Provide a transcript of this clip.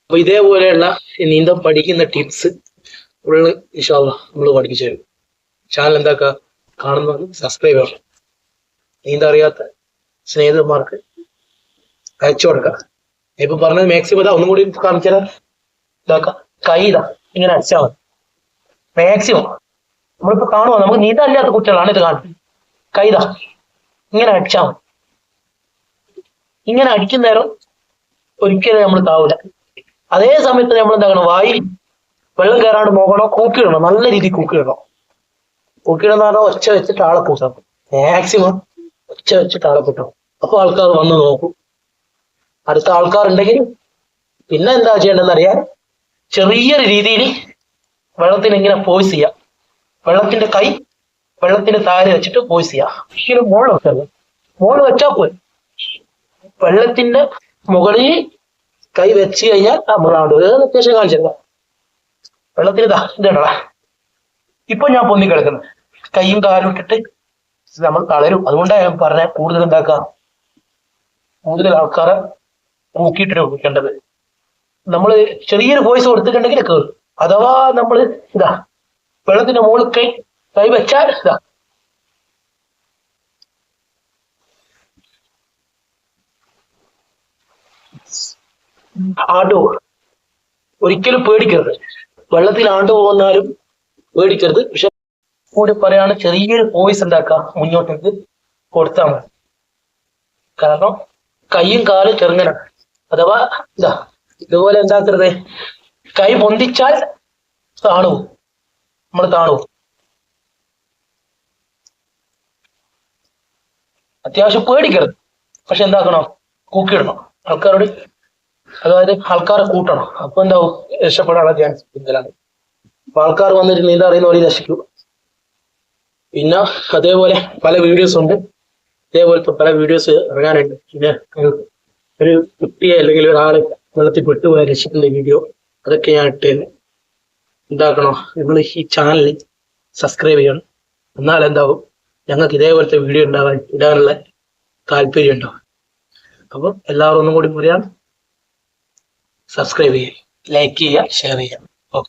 അപ്പൊ ഇതേപോലെയുള്ള നീന്തം പഠിക്കുന്ന ടിപ്സ് ഫുള്ള് ഇൻഷാ അല്ലാഹ് നമ്മൾ പഠിപ്പിച്ചു തരും. ചാനൽ എന്താക്കുക, കാണുന്നത് സബ്സ്ക്രൈബ് ചെയ്യണം. നീന്തം അറിയാത്ത സ്നേഹിതന്മാർക്ക് അയച്ചു കൊടുക്കുക. ഇപ്പൊ പറഞ്ഞത് മാക്സിമം ഇതാ ഒന്നും കൂടി കാണിച്ചാൽ ഇതാക്കുക, കൈ ഇതാ ഇങ്ങനെ അടിച്ചാൽ മതി. മാക്സിമം നമ്മളിപ്പോ കാണുമോ, നമുക്ക് നീന്തം അറിയാത്ത കുട്ടികളാണ് ഇത് കാണുന്നത്. കൈതാ ഇങ്ങനെ അടിച്ചാൽ മതി. ഇങ്ങനെ അടിക്കുന്നേരം ഒരിക്കലും നമ്മൾ താവൂല. അതേ സമയത്ത് നമ്മൾ എന്താക്കണം, വായിൽ വെള്ളം കയറാണ്ട് നോക്കണോ, കൂക്കിയിടണം. നല്ല രീതിയിൽ കൂക്കിയിടണം. കൂക്കിയിടുന്ന പറഞ്ഞാൽ ഒച്ച വെച്ചിട്ട് ആളെ കൂട്ടണം. മാക്സിമം ഒച്ച വെച്ചിട്ട് ആളെ കൂട്ടണം. അപ്പൊ ആൾക്കാർ വന്ന് നോക്കും. അടുത്ത ആൾക്കാരുണ്ടെങ്കിൽ പിന്നെ എന്താ ചെയ്യേണ്ടതെന്ന് അറിയാൻ, ചെറിയൊരു രീതിയിൽ വെള്ളത്തിന് ഇങ്ങനെ പോയിസ് ചെയ്യാം. വെള്ളത്തിന്റെ കൈ വെള്ളത്തിന്റെ താഴെ വെച്ചിട്ട് പോയിസ് ചെയ്യാം. ഒരിക്കലും മുകളിൽ വെക്കരുത്. മുകളിൽ വെച്ചാൽ പോയി. വെള്ളത്തിന്റെ മുകളിൽ കൈ വെച്ച് കഴിഞ്ഞാൽ നമ്മളാണ്ട് അത്യാവശ്യം കാണിച്ചിരുന്നു. വെള്ളത്തിന് ഇതാ ഇപ്പൊ ഞാൻ പൊന്നി കിടക്കുന്നത്, കൈയും കാലും ഇട്ടിട്ട് നമ്മൾ തളരും. അതുകൊണ്ടാണ് ഞാൻ പറഞ്ഞ കൂടുതൽ എന്താക്കുക, കൂടുതൽ ആൾക്കാരെ നോക്കിയിട്ടാണ് വിളിക്കേണ്ടത്. നമ്മൾ ചെറിയൊരു വോയിസ് കൊടുത്തിട്ടുണ്ടെങ്കിൽ കേറും. അഥവാ നമ്മൾ ഇതാ വെള്ളത്തിന്റെ മുകളിൽ കൈ വെച്ചാൽ ഇതാ ആണ്ടു. ഒരിക്കലും പേടിക്കരുത്. വെള്ളത്തിൽ ആണ്ടു പോകുന്നാലും പേടിക്കരുത്. പക്ഷെ കൂടി പറയാണ്, ചെറിയൊരു വോയിസ് ഉണ്ടാക്കാം, മുന്നോട്ടേക്ക് കൊടുത്താൽ മതി. കാരണം കൈയും കാലും ചെറുങ്ങനാണ്. അഥവാ ഇതാ ഇതുപോലെ എന്താക്കരുത്, കൈ പൊന്തിച്ചാൽ താണു, നമ്മൾ താണു. അത്യാവശ്യം പേടിക്കരുത്. പക്ഷെ എന്താക്കണം, കൂക്കിയിടണം ആൾക്കാരോട്. അതായത് ആൾക്കാരെ കൂട്ടണം. അപ്പൊ എന്താവും, രക്ഷപ്പെടാനുള്ള ചാൻസ് കൂടുതലാണ്. അപ്പൊ ആൾക്കാർ വന്നിട്ട് നീന്തം അറിയുന്ന പോലെ രക്ഷിക്കും. പിന്നെ അതേപോലെ പല വീഡിയോസ് ഉണ്ട്. ഇതേപോലത്തെ പല വീഡിയോസ് ഇറങ്ങാനുണ്ട്. പിന്നെ ഒരു കുട്ടിയെ അല്ലെങ്കിൽ ഒരാളെ വെള്ളത്തിൽ പെട്ടുപോയ രക്ഷിക്കുന്ന വീഡിയോ, അതൊക്കെ ഞാൻ ഇട്ടേന്ന്. എന്താക്കണോ, നിങ്ങൾ ഈ ചാനൽ സബ്സ്ക്രൈബ് ചെയ്യണം. എന്നാൽ എന്താവും, ഞങ്ങൾക്ക് ഇതേപോലത്തെ വീഡിയോ ഇടാനുള്ള താല്പര്യം ഉണ്ടാവും. അപ്പം എല്ലാവരും ഒന്നും കൂടി പറയാം, സബ്സ്ക്രൈബ് ചെയ്യുക, ലൈക്ക് ചെയ്യുക, ഷെയർ ചെയ്യുക.